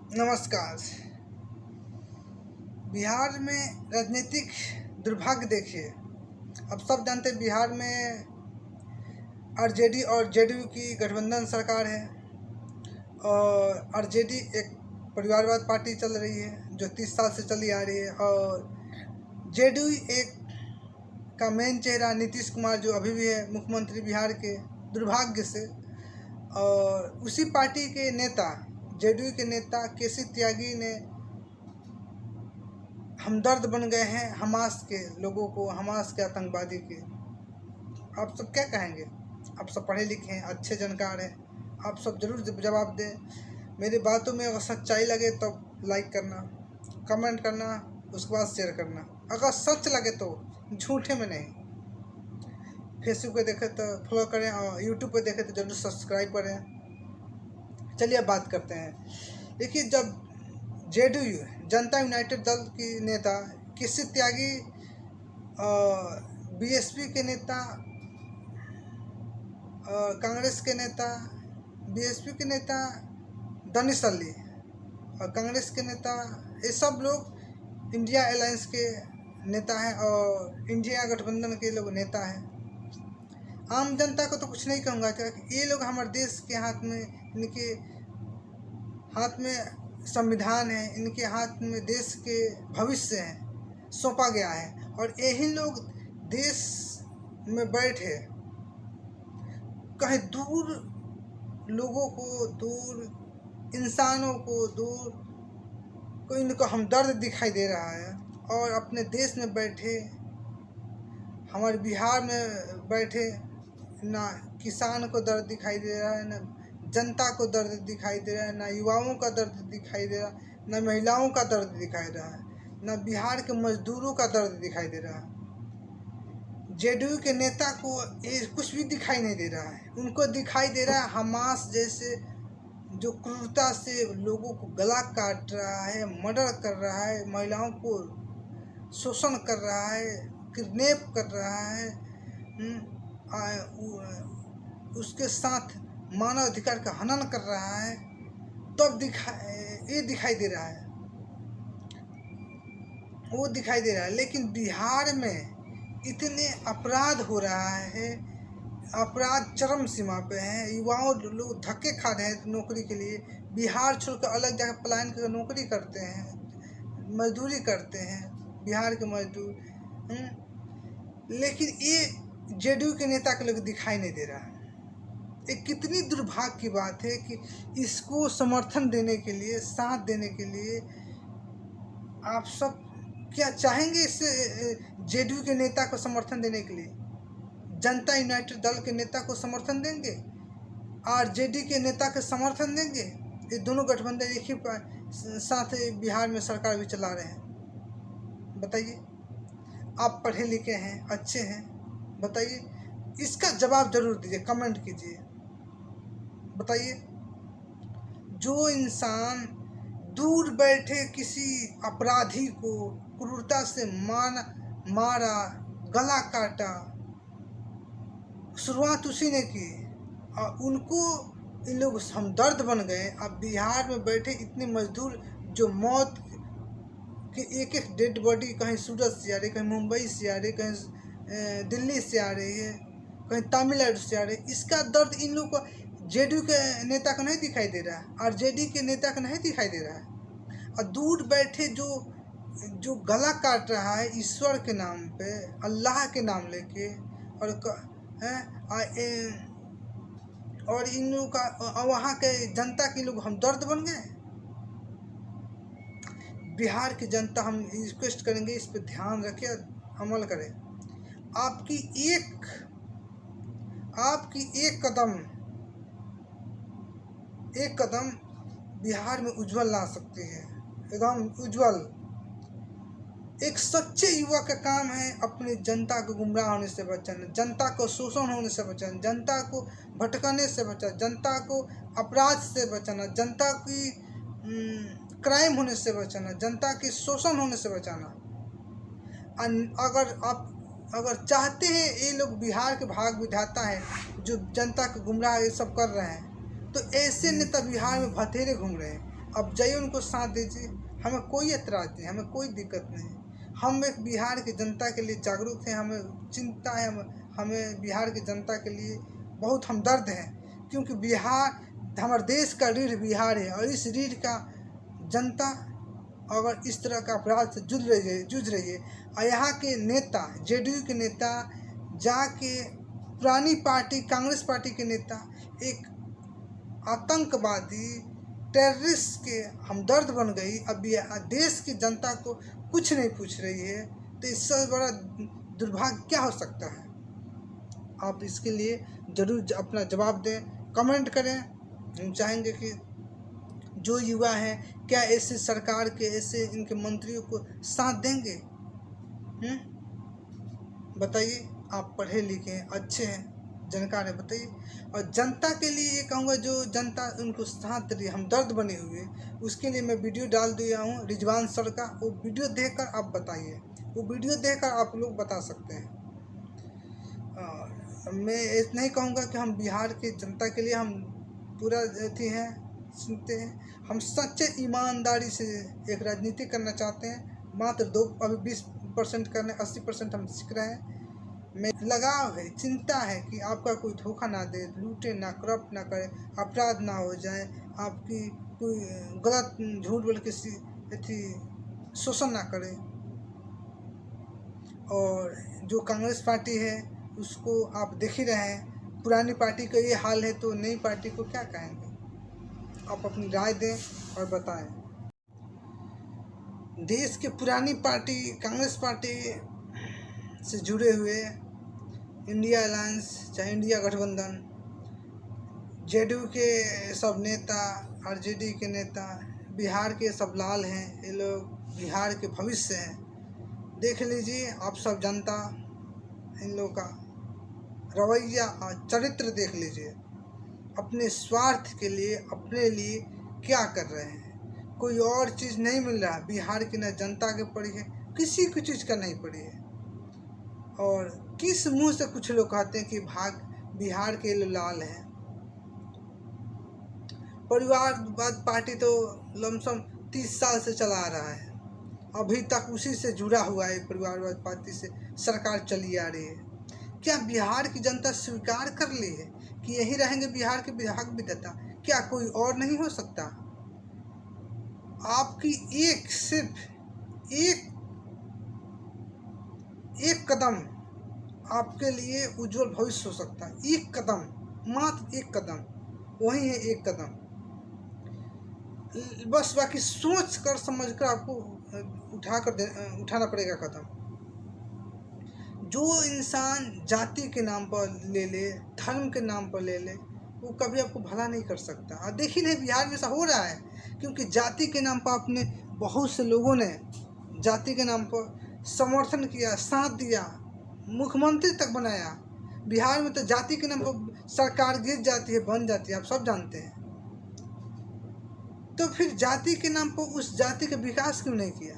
नमस्कार। बिहार में राजनीतिक दुर्भाग्य देखिए। अब सब जानते हैं बिहार में आरजेडी और जेडीयू की गठबंधन सरकार है और आरजेडी एक परिवारवाद पार्टी चल रही है जो 30 साल से चली आ रही है और जेडीयू एक का मेन चेहरा नीतीश कुमार जो अभी भी है मुख्यमंत्री बिहार के, दुर्भाग्य से। और उसी पार्टी के नेता, जेडीयू के नेता केसी त्यागी ने हमदर्द बन गए हैं हमास के लोगों को, हमास के आतंकवादी के। आप सब क्या कहेंगे? आप सब पढ़े लिखे हैं, अच्छे जानकार हैं, आप सब जरूर जवाब दें। मेरी बातों में अगर सच्चाई लगे तो लाइक करना, कमेंट करना, उसके बाद शेयर करना। अगर सच लगे तो, झूठे में नहीं। फेसबुक पे देखे तो फॉलो करें और यूट्यूब पे देखे तो जरूर सब्सक्राइब करें। चलिए अब बात करते हैं। देखिए, जब जेडीयू जनता यूनाइटेड दल की नेता केसी त्यागी, बीएसपी के नेता, कांग्रेस के नेता, बीएसपी के नेता दानिश अली और कांग्रेस के नेता, ये सब लोग इंडिया अलायंस के नेता हैं और इंडिया गठबंधन के लोग नेता हैं। आम जनता को तो कुछ नहीं कहूँगा कि ये लोग हमारे देश के हाथ में, इनके हाथ में संविधान है, इनके हाथ में देश के भविष्य है, सौंपा गया है। और यही लोग देश में बैठे कहीं दूर लोगों को, दूर इंसानों को, दूर को इनको हमदर्द दिखाई दे रहा है। और अपने देश में बैठे, हमारे बिहार में बैठे, ना किसान को दर्द दिखाई दे रहा है, ना जनता को दर्द दिखाई दे रहा है, ना युवाओं का दर्द दिखाई दे रहा है, ना महिलाओं का दर्द दिखाई दे रहा है, ना बिहार के मजदूरों का दर्द दिखाई दे रहा है। जेडीयू के नेता को ये कुछ भी दिखाई नहीं दे रहा है। उनको दिखाई दे रहा है हमास जैसे जो क्रूरता से लोगों को गला काट रहा है, मर्डर कर रहा है, महिलाओं को शोषण कर रहा है, किडनैप कर रहा है, उसके साथ मानव अधिकार का हनन कर रहा है। तब ये दिखाई दे रहा है, वो दिखाई दे रहा है। लेकिन बिहार में इतने अपराध हो रहा है, अपराध चरम सीमा पे हैं, युवाओं लोग धक्के खा रहे हैं नौकरी के लिए, बिहार छोड़कर अलग जगह पलायन कर नौकरी करते हैं, मजदूरी करते हैं बिहार के मजदूर। लेकिन ये जेडीयू के नेता के लोग दिखाई नहीं दे रहा है। ये कितनी दुर्भाग्य की बात है कि इसको समर्थन देने के लिए, साथ देने के लिए आप सब क्या चाहेंगे? इस जेडीयू के नेता को समर्थन देने के लिए जनता यूनाइटेड दल के नेता को समर्थन देंगे, आरजेडी के नेता के समर्थन देंगे? ये दोनों गठबंधन एक ही साथ बिहार में सरकार भी चला रहे हैं। बताइए, आप पढ़े लिखे हैं, अच्छे हैं, बताइए, इसका जवाब जरूर दीजिए, कमेंट कीजिए। बताइए, जो इंसान दूर बैठे किसी अपराधी को क्रूरता से मारा, गला काटा, शुरुआत उसी ने की और उनको इन लोग हमदर्द बन गए। अब बिहार में बैठे इतने मजदूर जो मौत के एक डेड बॉडी कहीं सूरत से आ रही, कहीं मुंबई से आ रही, कहीं दिल्ली से आ रही है, कहीं तमिलनाडु से आ रही है, इसका दर्द इन लोग को जेडीयू के नेता को नहीं दिखाई दे रहा है, आरजेडी के नेता को नहीं दिखाई दे रहा है। और दूर बैठे जो गला काट रहा है ईश्वर के नाम पे, अल्लाह के नाम लेके, और इन लोगों का, वहाँ के जनता के लोग हमदर्द बन गए। बिहार की जनता, हम रिक्वेस्ट करेंगे, इस पे ध्यान रखें, अमल करें। आपकी एक कदम बिहार में उज्जवल ला सकती है, एकदम उज्जवल। एक सच्चे युवा का काम है अपनी जनता को गुमराह होने से बचाना, जनता को शोषण होने से बचाना, जनता को भटकाने से बचाना, जनता को अपराध से बचाना, जनता की क्राइम होने से बचाना, जनता की शोषण होने से बचाना। अगर चाहते हैं ये लोग, बिहार के भाग विधाता हैं जो जनता को गुमराह ये सब कर रहे हैं, तो ऐसे नेता बिहार में बथेरे घूम रहे हैं। अब जाइए उनको साथ दीजिए, हमें कोई एतराज़ नहीं, हमें कोई दिक्कत नहीं। हम एक बिहार की जनता के लिए जागरूक हैं, हमें चिंता है, हमें बिहार की जनता के लिए बहुत हमदर्द हैं, क्योंकि बिहार हमारे देश का रीढ़ बिहार है, और इस रीढ़ का जनता अगर इस तरह का अपराध से जूझ रही है और यहाँ के नेता, जेडीयू के नेता जाके पुरानी पार्टी कांग्रेस पार्टी के नेता एक आतंकवादी टेररिस्ट के हमदर्द बन गई, अब देश की जनता को कुछ नहीं पूछ रही है, तो इससे बड़ा दुर्भाग्य क्या हो सकता है। आप इसके लिए ज़रूर अपना जवाब दें, कमेंट करें। हम चाहेंगे कि जो युवा हैं क्या ऐसे सरकार के ऐसे इनके मंत्रियों को साथ देंगे? बताइए, आप पढ़े लिखे हैं, अच्छे हैं, जानकार है, बताइए। और जनता के लिए ये कहूँगा, जो जनता उनको साथ रही हमदर्द बने हुए, उसके लिए मैं वीडियो डाल दिया हूँ रिजवान सर का, वो वीडियो देखकर आप बताइए, वो वीडियो देखकर आप लोग बता सकते हैं। मैं इतना ही कहूँगा कि हम बिहार की जनता के लिए हम पूरा अथी हैं, सुनते हैं, हम सच्चे ईमानदारी से एक राजनीति करना चाहते हैं। मात्र अभी 20% करने 80% हम सीख रहे हैं। में लगाव है, चिंता है कि आपका कोई धोखा ना दे, लूटे ना, करप्ट ना करे, अपराध ना हो जाए, आपकी कोई गलत झूठ बोल किसी अथी शोषण ना करे। और जो कांग्रेस पार्टी है उसको आप देख ही रहे हैं, पुरानी पार्टी का ये हाल है तो नई पार्टी को क्या कहेंगे? आप अपनी राय दें और बताएं। देश की पुरानी पार्टी कांग्रेस पार्टी से जुड़े हुए इंडिया अलायंस, चाहे इंडिया गठबंधन, जेडीयू के सब नेता, आरजेडी के नेता, बिहार के सब लाल हैं, ये लोग बिहार के भविष्य हैं। देख लीजिए आप सब जनता, इन लोगों का रवैया और चरित्र देख लीजिए, अपने स्वार्थ के लिए, अपने लिए क्या कर रहे हैं। कोई और चीज़ नहीं मिल रहा, बिहार की न जनता के पड़ी है, किसी की चीज़ का नहीं पड़ी है। और किस मुंह से कुछ लोग कहते हैं कि बिहार के लाल हैं। परिवारवाद पार्टी तो लमसम 30 साल से चला आ रहा है, अभी तक उसी से जुड़ा हुआ है, परिवारवाद पार्टी से सरकार चली आ रही है। क्या बिहार की जनता स्वीकार कर ली है कि यही रहेंगे बिहार के विधायक विधाता? क्या कोई और नहीं हो सकता? आपकी सिर्फ एक कदम आपके लिए उज्जवल भविष्य हो सकता है। एक कदम, मात्र एक कदम, वही है एक कदम। बस बाकी सोच कर समझ कर आपको उठाना पड़ेगा कदम। जो इंसान जाति के नाम पर ले ले, धर्म के नाम पर ले ले, वो कभी आपको भला नहीं कर सकता। और देखिए नहीं, बिहार में ऐसा हो रहा है, क्योंकि जाति के नाम पर अपने बहुत से लोगों ने जाति के नाम पर समर्थन किया, साथ दिया, मुख्यमंत्री तक बनाया। बिहार में तो जाति के नाम पर सरकार गिर जाती है, बन जाती है, आप सब जानते हैं। तो फिर जाति के नाम पर उस जाति का विकास क्यों नहीं किया?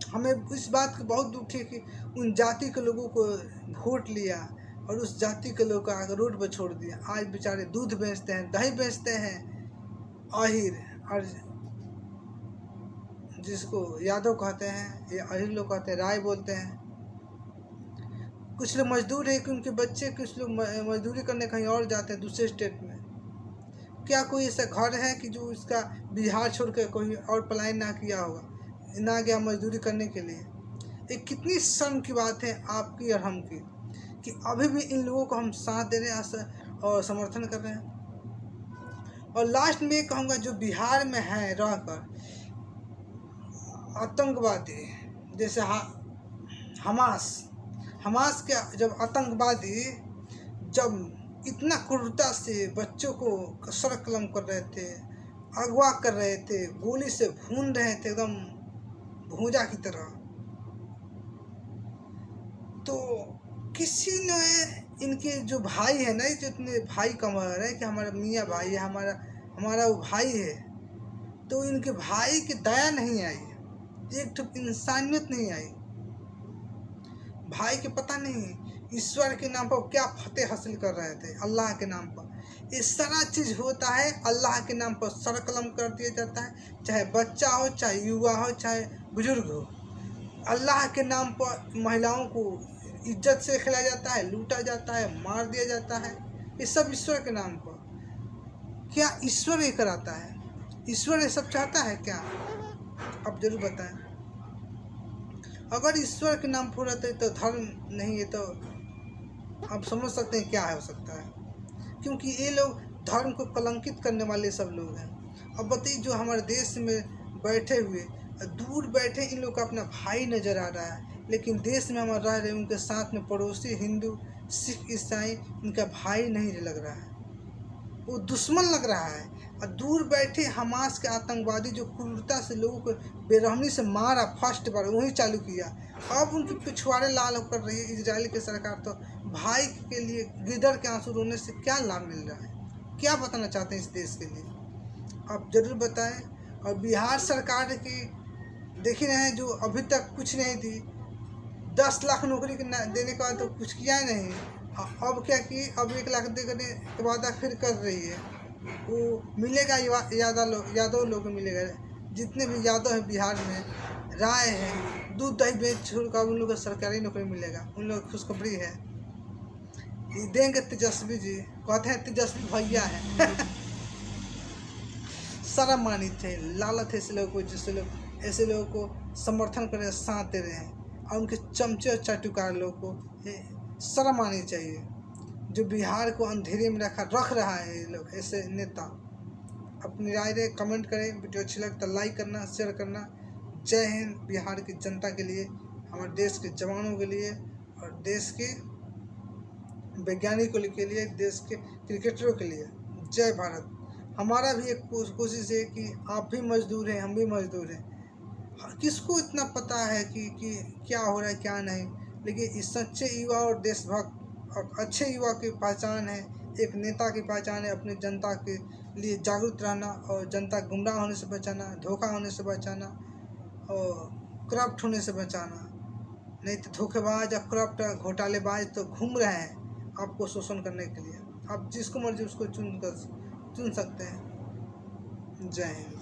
हमें इस बात का बहुत दुख है कि उन जाति के लोगों को वोट लिया और उस जाति के लोगों को आकर रोड पर छोड़ दिया। आज बेचारे दूध बेचते हैं, दही बेचते हैं, आहिर, और जिसको यादव कहते हैं या आहिर लोग कहते हैं, राय बोलते हैं। कुछ लोग मजदूर है कि उनके बच्चे, कुछ लोग मजदूरी करने कहीं और जाते हैं, दूसरे स्टेट में। क्या कोई ऐसा घर है कि जो इसका बिहार छोड़ कर कोई और पलायन ना किया होगा, ना गया मजदूरी करने के लिए? एक कितनी शर्म की बात है आपकी और हम की, कि अभी भी इन लोगों को हम साथ दे रहे हैं और समर्थन कर रहे हैं। और लास्ट में कहूँगा, जो बिहार में है रहकर आतंकवादी, जैसे हमास के जब आतंकवादी जब इतना क्रूरता से बच्चों को कसर कलम कर रहे थे, अगवा कर रहे थे, गोली से भून रहे थे एकदम भूजा की तरह, तो किसी ने इनके जो भाई है ना, जो इतने भाई कमा रहे हैं कि हमारा मियाँ भाई है, हमारा वो भाई है, तो इनके भाई की दया नहीं आई, एक तो इंसानियत नहीं आई। भाई के पता नहीं ईश्वर के नाम पर क्या फतेह हासिल कर रहे थे, अल्लाह के नाम पर। ये सारा चीज़ होता है अल्लाह के नाम पर सर कलम कर दिया जाता है, चाहे बच्चा हो, चाहे युवा हो, चाहे बुजुर्ग हो। अल्लाह के नाम पर महिलाओं को इज्जत से खिलाया जाता है, लूटा जाता है, मार दिया जाता है, ये सब ईश्वर के नाम पर। क्या ईश्वर ये कराता है? ईश्वर ये सब चाहता है क्या? आप जरूर बताएं। अगर ईश्वर के नाम पर रहते तो धर्म नहीं है, तो आप समझ सकते हैं क्या हो सकता है। क्योंकि ये लोग धर्म को कलंकित करने वाले सब लोग हैं। अब बताइए, जो हमारे देश में बैठे हुए दूर बैठे इन लोग का अपना भाई नज़र आ रहा है, लेकिन देश में हमारे रह रहे उनके साथ में पड़ोसी हिंदू, सिख, ईसाई इनका भाई नहीं लग रहा है, वो दुश्मन लग रहा है। और दूर बैठे हमास के आतंकवादी जो क्रूरता से लोगों को बेरहमी से मारा, फर्स्ट बार वही चालू किया, अब उनकी पिछवाड़े लाल कर रही है इजराइल की सरकार। तो भाई के लिए गिदड़ के आंसू रोने से क्या लाभ मिल रहा है? क्या बताना चाहते हैं इस देश के लिए? आप जरूर बताएं। और बिहार सरकार की देख ही रहे हैं, जो अभी तक कुछ नहीं दी, 10 लाख नौकरी देने के बाद तो कुछ किया ही नहीं। अब क्या कि अब 1 लाख देने के वादा फिर कर रही है। वो मिलेगा यादव लोग को मिलेगा, जितने भी यादव हैं बिहार में, राय है, दूध दही बेच छोड़कर उन लोगों को सरकारी नौकरी मिलेगा, उन लोग की खुशखबरी है। देंगे तेजस्वी जी, कहते हैं तेजस्वी भैया है। शर्म आनी चाहिए, लालच है ऐसे लोगों को, जिससे लोग ऐसे लोगों को समर्थन करे, साथ दे रहे हैं, और उनके चमचे और चाटुकार लोगों को शर्म आनी चाहिए, जो बिहार को अंधेरे में रख रहा है ये लोग, ऐसे नेता। अपनी राय दे, कमेंट करें, वीडियो अच्छी लगे तो लाइक करना, शेयर करना। जय हिंद बिहार की जनता के लिए, हमारे देश के जवानों के लिए, और देश के वैज्ञानिकों के लिए, देश के क्रिकेटरों के लिए। जय भारत। हमारा भी एक कोशिश है कि आप भी मजदूर हैं, हम भी मजदूर हैं। किसको इतना पता है कि क्या हो रहा है क्या नहीं, लेकिन इस सच्चे युवा और देशभक्त और अच्छे युवा की पहचान है, एक नेता की पहचान है अपनी जनता के लिए जागरूक रहना, और जनता गुमराह होने से बचाना, धोखा होने से बचाना, और करप्ट होने से बचाना। नहीं तो धोखेबाज या करप्ट घोटालेबाज तो घूम रहे हैं आपको शोषण करने के लिए। आप जिसको मर्जी उसको चुन सकते हैं। जय हिंद।